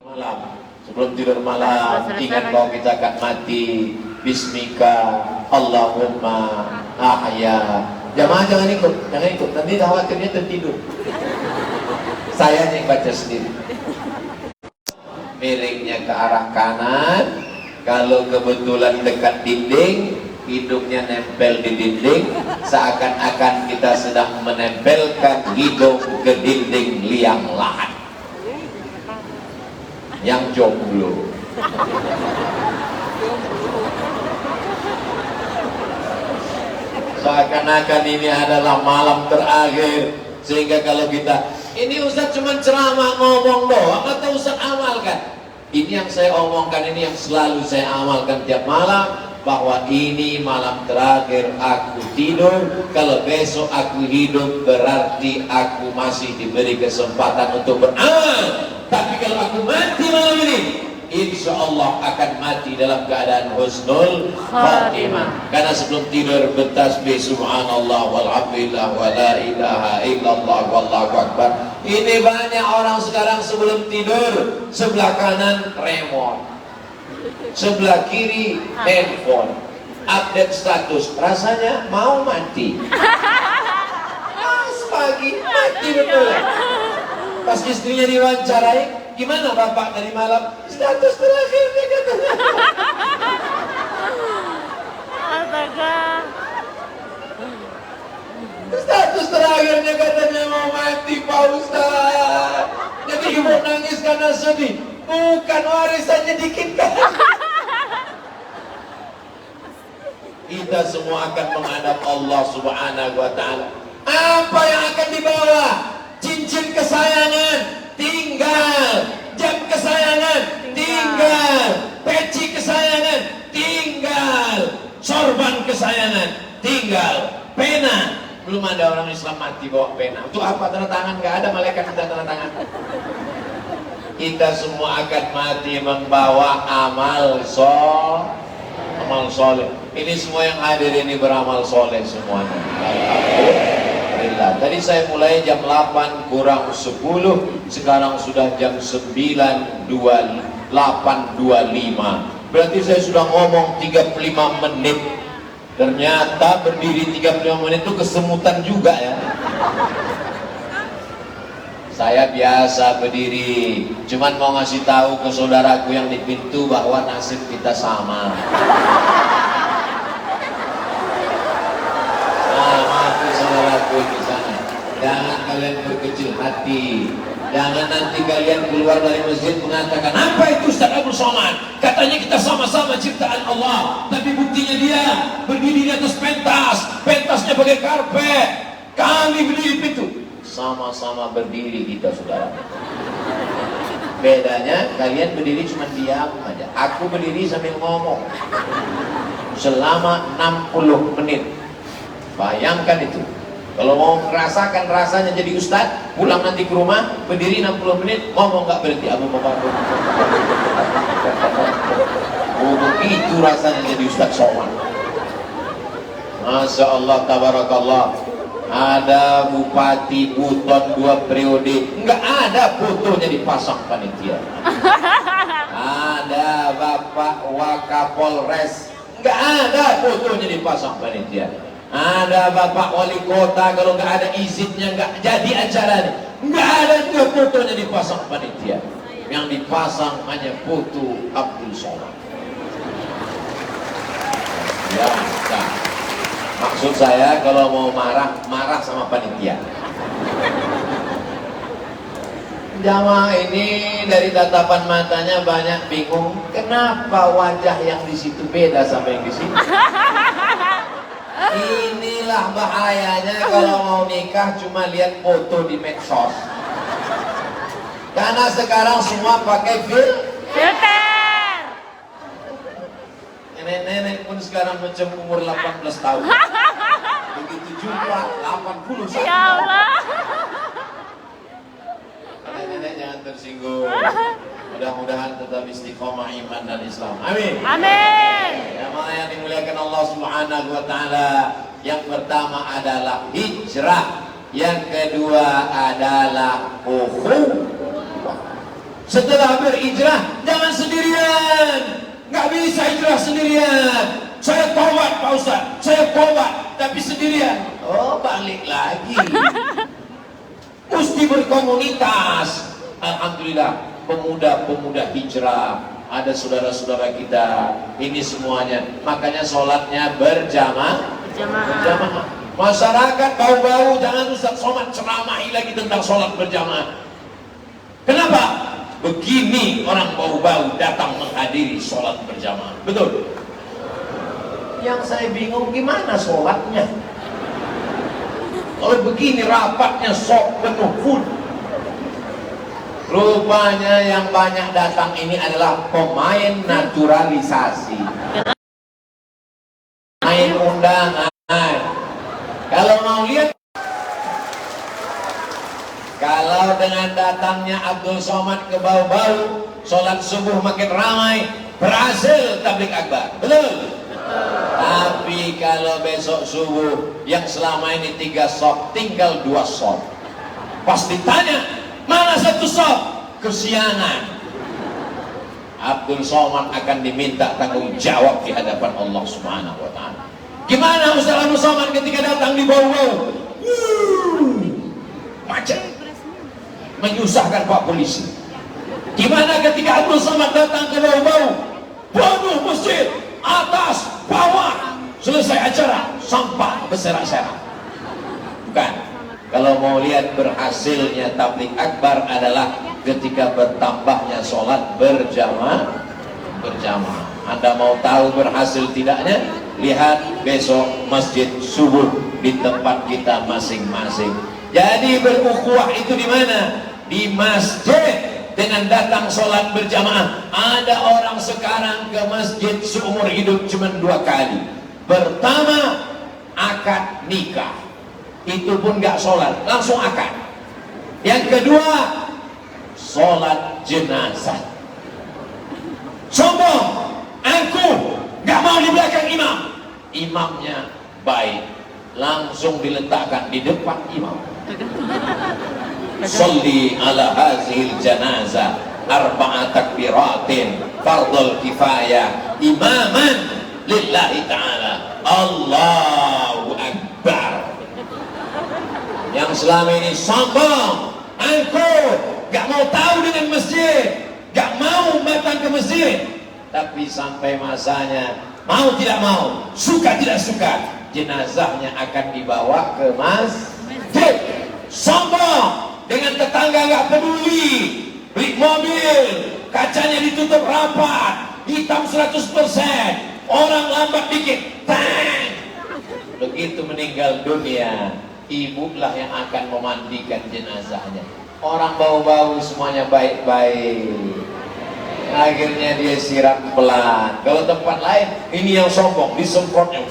Malam, sebelum tidur malam, ingat bahwa kita akan mati. Bismika Allahumma ahya. Jamaah jangan ikut, nanti khawatirnya tertidur. Saya yang baca sendiri. Miringnya ke arah kanan. Kalau kebetulan dekat dinding, hidungnya nempel di dinding, seakan-akan kita sedang menempelkan hidung ke dinding liang lahat. Yang jomblo, seakan-akan ini adalah malam terakhir, sehingga kalau kita ini Ustaz cuma ceramah ngomong doang atau Ustaz amalkan? Ini yang saya omongkan, ini yang selalu saya amalkan tiap malam, bahwa ini malam terakhir aku tidur. Kalau besok aku hidup, berarti aku masih diberi kesempatan untuk beramal. Tapi kalau aku mati malam ini, insya Allah akan mati dalam keadaan husnul khatimah. Karena sebelum tidur bertasbih subhanallah walhamdulillah wa la ilaha illallah wallahu akbar. Ini banyak orang sekarang sebelum tidur, sebelah kanan remote, sebelah kiri handphone, update status, rasanya mau mati. Pas pagi mati betul. Pas istrinya diwawancarai, gimana bapak tadi malam? Status terakhirnya katanya. Astaga. Status terakhirnya katanya mau mati Pak Ustaz. Jadi ibu nangis karena sedih, bukan warisannya dikit kan. Kita semua akan menghadap Allah Subhanahu wa ta'ala. Apa yang akan dibawa? Cincin kesayangan tinggal, jam kesayangan tinggal, peci kesayangan tinggal, sorban kesayangan tinggal, pena. Belum ada orang Islam mati bawa pena. Untuk apa? Tanda tangan? Gak ada malaikat minta tanda tangan. Kita semua akan mati membawa amal soleh. Ini semua yang hadir ini beramal soleh semuanya. Alhamdulillah. Tadi saya mulai jam 8 kurang 10, sekarang sudah jam 9.825. Berarti saya sudah ngomong 35 menit. Ternyata berdiri 35 menit itu kesemutan juga ya. Saya biasa berdiri, cuman mau ngasih tahu ke saudaraku yang di pintu bahwa nasib kita sama. Maaf saudaraku di sana. Jangan kalian berkecil hati. Jangan nanti kalian keluar dari masjid mengatakan, apa itu Ustaz Abdul Somad? Katanya kita sama-sama ciptaan Allah, tapi buktinya dia berdiri di atas pentasnya pakai karpet. Kami berdiri di pintu, sama-sama berdiri kita saudara. Bedanya kalian berdiri cuma diam aja, aku berdiri sambil ngomong selama 60 menit. Bayangkan itu. Kalau mau merasakan rasanya jadi ustaz, pulang nanti ke rumah, berdiri 60 menit, ngomong gak berhenti. Begitu rasanya jadi ustaz sowan. Masya Allah, tabarakallah. Ada Bupati Buton 2 periode, nggak ada fotonya dipasang panitia. Ada Bapak Wakapolres, nggak ada fotonya dipasang panitia. Ada Bapak Wali Kota, kalau nggak ada izinnya nggak jadi acaranya. Nggak ada juga fotonya dipasang panitia. Yang dipasang hanya foto Abdul Somad. Ya, nah. Maksud saya kalau mau marah sama panitia. Jamaah ini dari tatapan matanya banyak bingung, kenapa wajah yang di situ beda sama yang di sini? Inilah bahayanya kalau mau nikah cuma lihat foto di medsos. Karena sekarang semua pakai Filter. Nenek-nenek pun sekarang macam umur 18 tahun. Begitu jumpa 81. Ya Allah. Nenek-nenek jangan tersinggung. Mudah-mudahan tetap istiqomah iman dan Islam. Amin. Amin. Jamaah yang dimuliakan Allah Subhanahu wa taala, yang pertama adalah hijrah, yang kedua adalah ukhuwah. Setelah berhijrah, jangan sendirian. Nggak bisa hijrah sendirian. Saya tobat Pak Ustaz, saya tobat, tapi sendirian. Oh, balik lagi. Mesti berkomunitas. Alhamdulillah, pemuda-pemuda hijrah, ada saudara-saudara kita, ini semuanya. Makanya sholatnya berjamaah. Berjamaah. Masyarakat bau-bau, jangan Ustaz Somad ceramahi lagi tentang sholat berjamaah. Kenapa? Begini orang bau-bau datang menghadiri sholat berjamaah. Betul? Yang saya bingung gimana sholatnya? Kalau begini rapatnya sok penuh full. Rupanya yang banyak datang ini adalah pemain naturalisasi, main undangan. Kalau mau lihat, kalau dengan datangnya Abdul Somad ke bau-bau, sholat subuh makin ramai, berhasil tabligh akbar. Betul? Tapi kalau besok subuh yang selama ini 3 shop tinggal 2 shop, pasti tanya, mana 1 shop? Kesiangan. Abdul Somad akan diminta tanggung jawab di hadapan Allah Subhanahu wa Ta'ala. Gimana Ustaz Abdul Somad ketika datang di bau-bau? Macet, menyusahkan Pak Polisi. Gimana ketika Abdul Somad datang ke bau-bau? Penuh masjid, atas, bawah, selesai acara, sampah berserak-serak. Bukan. Kalau mau lihat berhasilnya tabligh akbar adalah ketika bertambahnya sholat berjamaah. Anda mau tahu berhasil tidaknya? Lihat besok masjid subuh di tempat kita masing-masing. Jadi berukhuwah itu di mana? Di masjid. Dengan datang sholat berjamaah. Ada orang sekarang ke masjid seumur hidup cuma 2 kali. Pertama, akad nikah. Itu pun gak sholat, langsung akad. Yang kedua, sholat jenazah. Sombong, angkuh, gak mau di belakang imam. Imamnya baik, langsung diletakkan di depan imam. Sholli ala hazil janazah 4 takbiratin fardul kifayah imaman lillahi ta'ala. Allahu Akbar. Yang selama ini sombong, angkuh, gak mau tahu dengan masjid, gak mau datang ke masjid, tapi sampai masanya mau tidak mau, suka tidak suka, jenazahnya akan dibawa ke masjid. Sombong, dengan tetangga gak peduli, beli mobil, kacanya ditutup rapat, hitam 100%, orang lambat dikit, bang. Begitu meninggal dunia, ibulah yang akan memandikan jenazahnya. Orang bau-bau semuanya baik-baik, akhirnya dia siram pelan. Kalau tempat lain, ini yang sombong, disemprotnya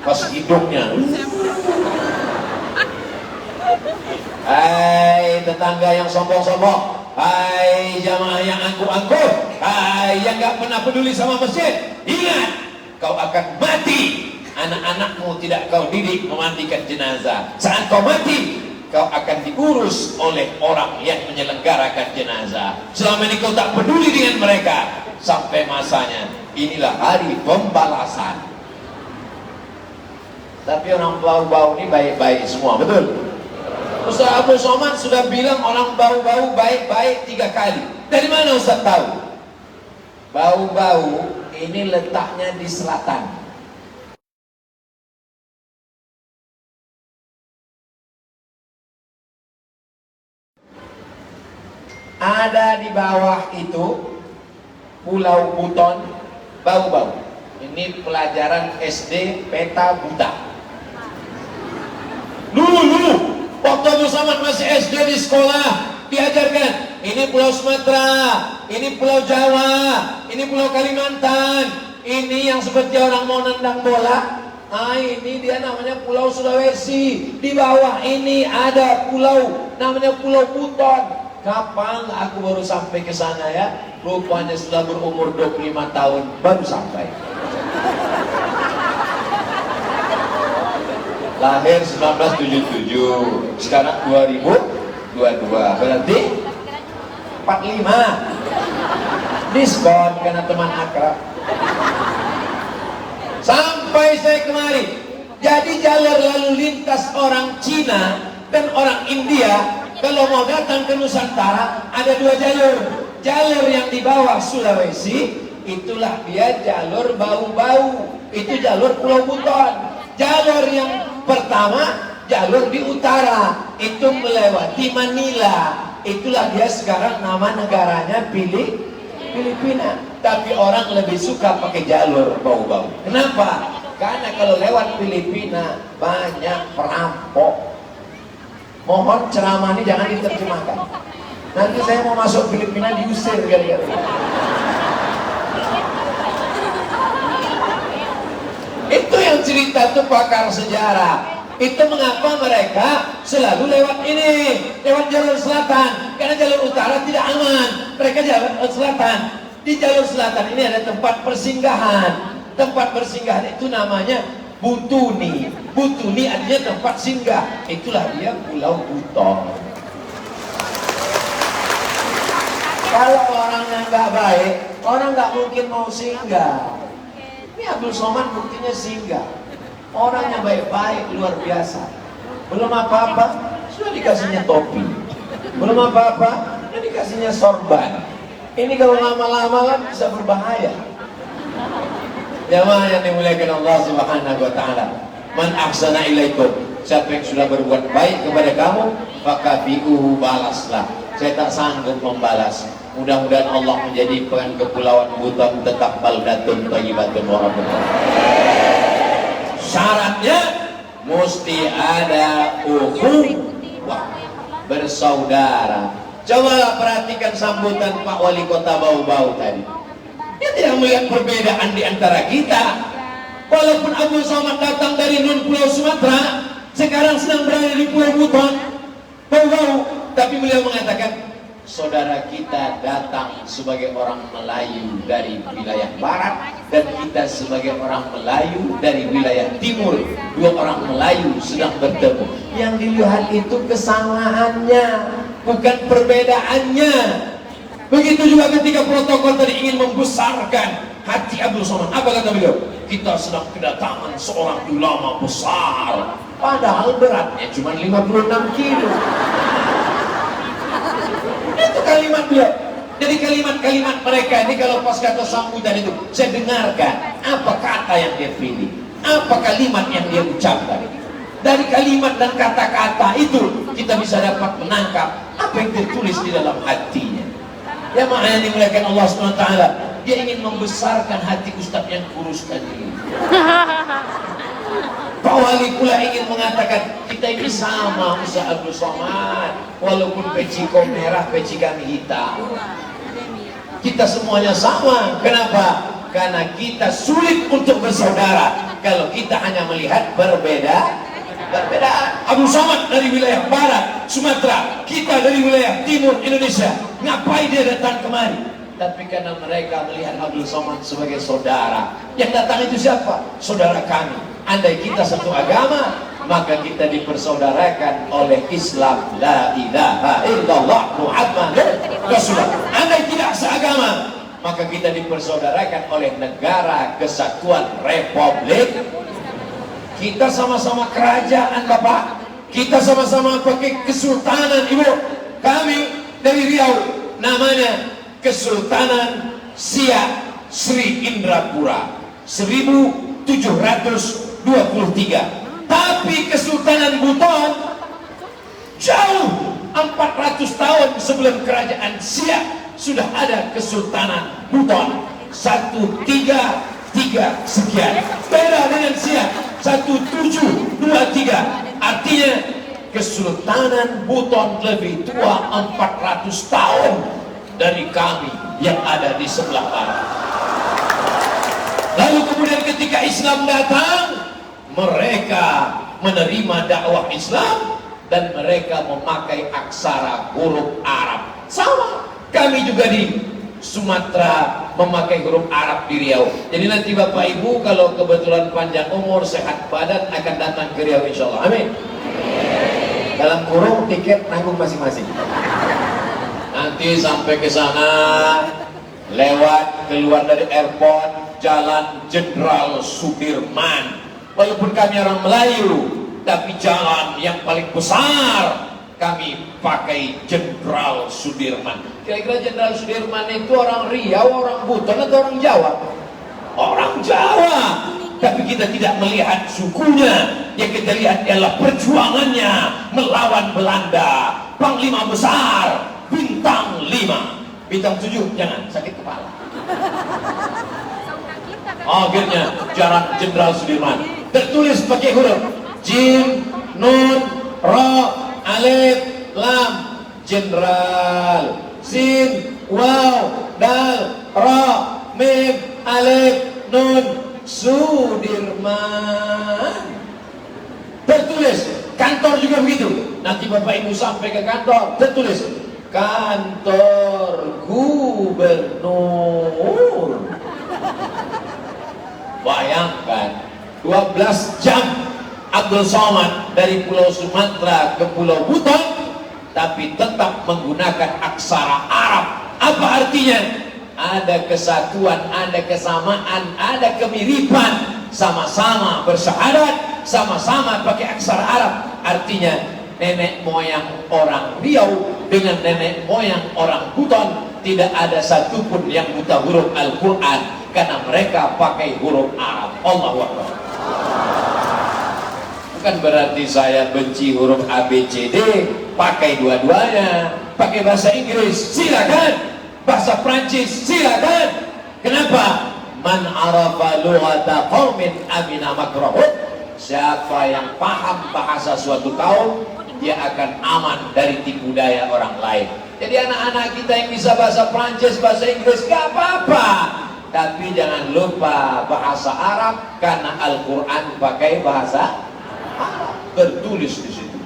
pas hidungnya. Hai tetangga yang sombong-sombong, hai jamaah yang angkuh-angkuh, hai yang gak pernah peduli sama masjid, ingat, kau akan mati. Anak-anakmu tidak kau didik memandikan jenazah. Saat kau mati, kau akan diurus oleh orang yang menyelenggarakan jenazah. Selama ini kau tak peduli dengan mereka, sampai masanya, inilah hari pembalasan. Tapi orang bau-bau ini baik-baik semua, betul? Ustaz Abdul Somad sudah bilang orang bau-bau baik-baik 3 kali. Dari mana Ustaz tahu? Bau-bau ini letaknya di selatan. Ada di bawah itu Pulau Buton, bau-bau. Ini pelajaran SD peta buta. Dulu waktu Abdul Somad masih SD di sekolah, diajarkan ini Pulau Sumatera, ini Pulau Jawa, ini Pulau Kalimantan, ini yang seperti orang mau nendang bola. Ini dia namanya Pulau Sulawesi. Di bawah ini ada pulau namanya Pulau Buton. Kapan aku baru sampai ke sana ya? Rupanya setelah berumur 25 tahun baru sampai. Lahir 1977, sekarang 2023. 22 berarti 45 diskon karena teman akrab. Sampai saya kemari. Jadi jalur lalu lintas orang Cina dan orang India kalau mau datang ke Nusantara ada dua jalur. Jalur yang di bawah Sulawesi itulah dia jalur bau-bau, itu jalur Pulau Buton. Jalur yang pertama jalur di utara itu melewati Manila, itulah dia sekarang nama negaranya Filipina. Tapi orang lebih suka pakai jalur bau-bau. Kenapa? Karena kalau lewat Filipina banyak perampok. Mohon ceramah ini jangan diterjemahkan. Nanti saya mau masuk Filipina diusir gara-gara. Itu yang cerita tuh pakar sejarah. Itu mengapa mereka selalu lewat ini, lewat jalur selatan. Karena jalur utara tidak aman. Mereka jalur selatan. Di jalur selatan ini ada tempat persinggahan. Tempat persinggahan itu namanya Butuni. Butuni artinya tempat singgah. Itulah dia Pulau Buton. Kalau orangnya nggak baik, orang nggak mungkin mau singgah. Ini Abdul Somad buktinya singgah. Orangnya baik-baik luar biasa. Belum apa-apa, sudah dikasihnya topi. Belum apa-apa, sudah dikasihnya sorban. Ini kalau lama-lama kan bisa berbahaya. Jamaah yang dimuliakan Allah Subhanahu wa taala. Man ahsana ilaikum. Siapa yang sudah berbuat baik kepada kamu, fakafi'uhu, balaslah. Saya tak sanggup membalas. Mudah-mudahan Allah menjadikan kepulauan Buton tetap baldatun thayyibatun wa rabbuna. Syaratnya mesti ada ukhuwah, bersaudara. Cobalah perhatikan sambutan Pak Wali Kota Bau-Bau tadi. Dia tidak melihat perbedaan di antara kita. Walaupun Abdul Somad datang dari non Pulau Sumatera, sekarang sedang berada di Pulau Buton, Bau-Bau, tapi beliau mengatakan, saudara kita datang sebagai orang Melayu dari wilayah barat dan kita sebagai orang Melayu dari wilayah timur. Dua orang Melayu sedang bertemu. Yang dilihat itu kesamaannya, bukan perbedaannya. Begitu juga ketika protokol tadi ingin membesarkan hati Abdul Somad. Apa kata beliau? Kita sedang kedatangan seorang ulama besar. Padahal beratnya cuma 56 kilo. Itu kalimat beliau. Jadi kalimat-kalimat mereka ini kalau pas kata sambutan itu saya dengarkan apa kata yang dia pilih, apa kalimat yang dia ucapkan. Dari kalimat dan kata-kata itu kita bisa dapat menangkap apa yang tertulis di dalam hatinya. Ya makanya dimuliakan Allah SWT, dia ingin membesarkan hati Ustadz yang kurus tadi. Pak Wali pula ingin mengatakan kita ini sama Ustadz Abdul Somad, walaupun peci kau merah, peci kami hitam. Kita semuanya sama. Kenapa? Karena kita sulit untuk bersaudara kalau kita hanya melihat perbedaan. Abdul Somad dari wilayah barat Sumatera, kita dari wilayah timur Indonesia. Ngapain dia datang kemari? Tapi karena mereka melihat Abdul Somad sebagai saudara. Yang datang itu siapa? Saudara kami. Andai kita satu agama, maka kita dipersaudarakan oleh Islam. La ilaha illallah Muhammadur Rasulullah. Andai tidak seagama, maka kita dipersaudarakan oleh Negara Kesatuan Republik. Kita sama-sama kerajaan Bapak, kita sama-sama pakai kesultanan Ibu. Kami dari Riau, namanya Kesultanan Siak Sri Indrapura 1723. Tapi Kesultanan Buton jauh 400 tahun sebelum kerajaan Siak sudah ada Kesultanan Buton 133 sekian. Beda dengan Siak 1723. Artinya Kesultanan Buton lebih tua 400 tahun dari kami yang ada di sebelah barat. Lalu kemudian ketika Islam datang, mereka menerima dakwah Islam dan mereka memakai aksara huruf Arab. Sama, kami juga di Sumatera memakai huruf Arab di Riau. Jadi nanti Bapak Ibu kalau kebetulan panjang umur, sehat badan akan datang ke Riau insya Allah. Amin. dalam kurung tiket nanggung masing-masing. Nanti sampai ke sana, lewat keluar dari airport, Jalan Jenderal Sudirman. Walaupun kami orang Melayu, tapi jalan yang paling besar kami pakai Jenderal Sudirman. Kira-kira Jenderal Sudirman itu orang Riau, orang Buton atau orang Jawa? Orang Jawa. Tapi kita tidak melihat sukunya. Yang kita lihat adalah perjuangannya melawan Belanda. Panglima besar bintang 5, bintang 7 jangan, sakit kepala. Akhirnya Jalan Jenderal Sudirman tertulis pakai huruf Jim, Nun, Ra, Alif, Lam, Jenderal, Sin, Waw, Dal, Ra, Mim, Alif, Nun, Sudirman. Tertulis, kantor juga begitu. Nanti Bapak Ibu sampai ke kantor, tertulis kantor gubernur. Bayangkan 12 jam Abdul Somad dari Pulau Sumatera ke Pulau Buton, tapi tetap menggunakan aksara Arab. Apa artinya? Ada kesatuan, ada kesamaan, ada kemiripan. Sama-sama bersyahadat, sama-sama pakai aksara Arab. Artinya nenek moyang orang Riau dengan nenek moyang orang Buton tidak ada satupun yang buta huruf Al-Quran, karena mereka pakai huruf Arab. Allahu Akbar. Bukan berarti saya benci huruf A, B, C, D. Pakai dua-duanya. Pakai bahasa Inggris, silakan. Bahasa Prancis, silakan. Kenapa? Man arafa lughata qaumin amina makrahum. Siapa yang paham bahasa suatu kaum, dia akan aman dari tipu daya orang lain. Jadi anak-anak kita yang bisa bahasa Prancis, bahasa Inggris, gak apa-apa. Tapi jangan lupa bahasa Arab, karena Al-Quran pakai bahasa Arab. Tertulis di situ.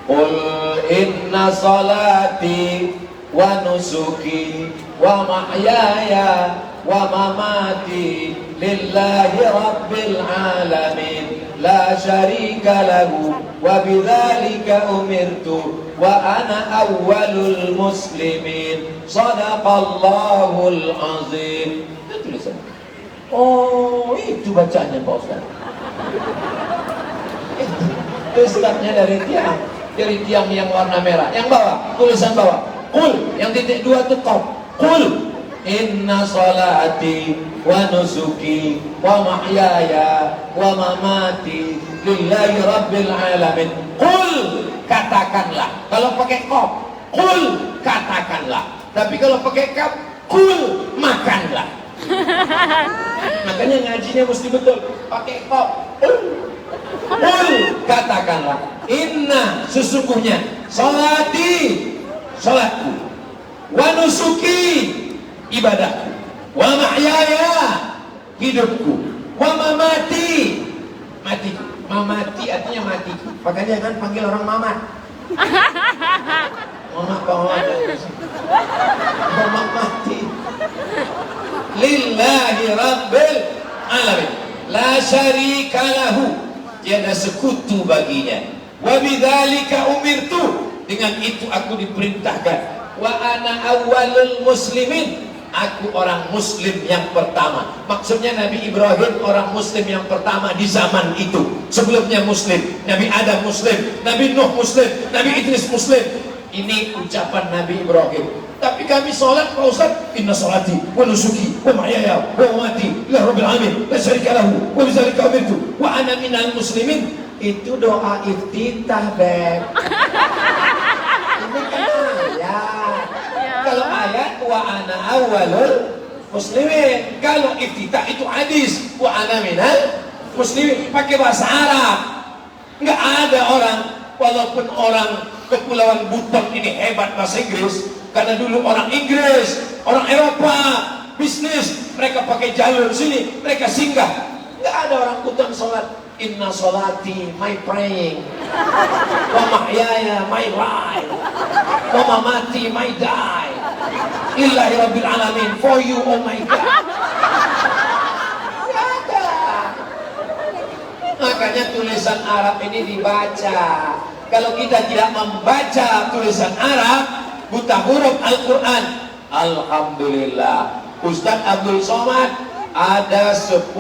Qul inna salati wa nusuki wa mahyaya wa mamati lillahi rabbil alamin la syarika lahu wa bidzalika umirtu wa ana awwalul muslimin sadaqallahul azim. Itu tulisan. Oh, itu bacanya Pak Ustaz. Itu Ustaznya dari tiang yang warna merah. Yang bawah, tulisan bawah. Qul, yang titik 2 itu qaf. Qul inna salati wa nusuki wa mahyaya wa mamati lillahi rabbil alamin. Qul, katakanlah. Kalau pakai qaf, qul, katakanlah. Tapi kalau pakai kaf, qul, makanlah. Makanya ngajinya mesti betul. Pakai qaf, qul, katakanlah. Inna, sesungguhnya, salati, salatku, wa nusuki, ibadahku, wa mahyaya, hidupku, wa mamati, matiku. Mamati artinya matiku. Makanya jangan panggil orang mamat. Mamat mati. Lillahi rabbil alamin, la syarika lahu, tiada sekutu baginya. Wa bidzalika umirtu, dengan itu aku diperintahkan. Wa ana awwalul muslimin, aku orang muslim yang pertama. Maksudnya Nabi Ibrahim orang muslim yang pertama di zaman itu. Sebelumnya muslim, Nabi Adam muslim, Nabi Nuh muslim, Nabi Idris muslim. Ini ucapan Nabi Ibrahim. Tapi kami sholat, Pak Ustaz, inna sholati wa nusuki wa mahyaya wa mamati lillahi rabbil alamin la syarika lahu wa bidzalika umirtu wa ana minal muslimin. Itu doa iftitah, Beb. Ini kan ayat. Kalau ayat wa ana awwalul muslimin. Kalau iftitah itu hadis, wa ana minal muslimin, pakai bahasa Arab. Enggak ada orang, walaupun orang Kepulauan Buton ini hebat bahasa Inggris, karena dulu orang Inggris, orang Eropa bisnis, mereka pakai jalur sini, mereka singgah. Enggak ada orang Buton sholat inna sholati, my praying, wa mahyaya, my life, wa mamati, my die, illahi rabbil alamin, for you, oh my God. Enggak ada. Makanya tulisan Arab ini dibaca. kalau kita tidak membaca tulisan Arab, buta huruf Al-Quran. Alhamdulillah, Ustadz Abdul Somad ada 10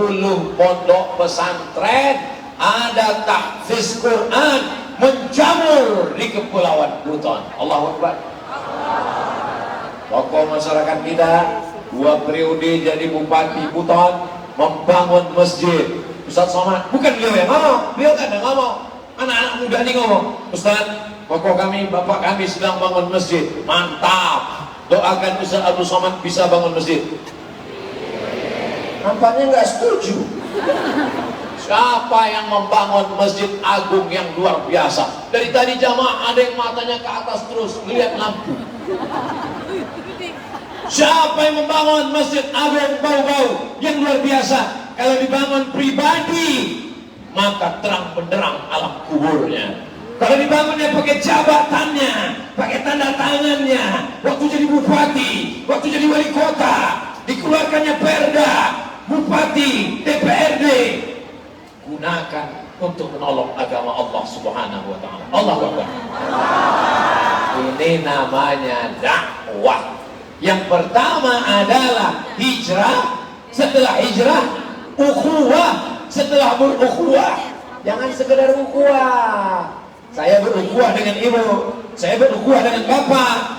pondok pesantren, ada tahfiz Quran menjamur di Kepulauan Buton. Allahu Akbar. Tokoh masyarakat kita 2 periode jadi bupati Buton, membangun masjid. Ustadz Somad, bukan beliau yang ngomong, beliau kan yang ngomong, anak-anak muda ini ngomong, Ustadz, tokoh kami, bapak kami sedang bangun masjid. Mantap, doakan Ustadz Abdul Somad bisa bangun masjid. Nampaknya nggak setuju. Siapa yang membangun masjid agung yang luar biasa? Dari tadi jamaah ada yang matanya ke atas terus lihat lampu. Siapa yang membangun masjid agung bau-bau yang luar biasa? Kalau dibangun pribadi, maka terang benderang alam kuburnya. Kalau dibangunnya pakai jabatannya, pakai tanda tangannya, waktu jadi bupati, waktu jadi wali kota, dikeluarkannya perda, bupati, DPRD, gunakan untuk menolong agama Allah Subhanahu wa taala. Allahu Akbar. Ini namanya dakwah. Yang pertama adalah hijrah, setelah hijrah ukhuwah, setelah berukhuwah. Jangan sekedar ukhuwah. Saya berukhuwah dengan ibu, saya berukhuwah dengan bapak,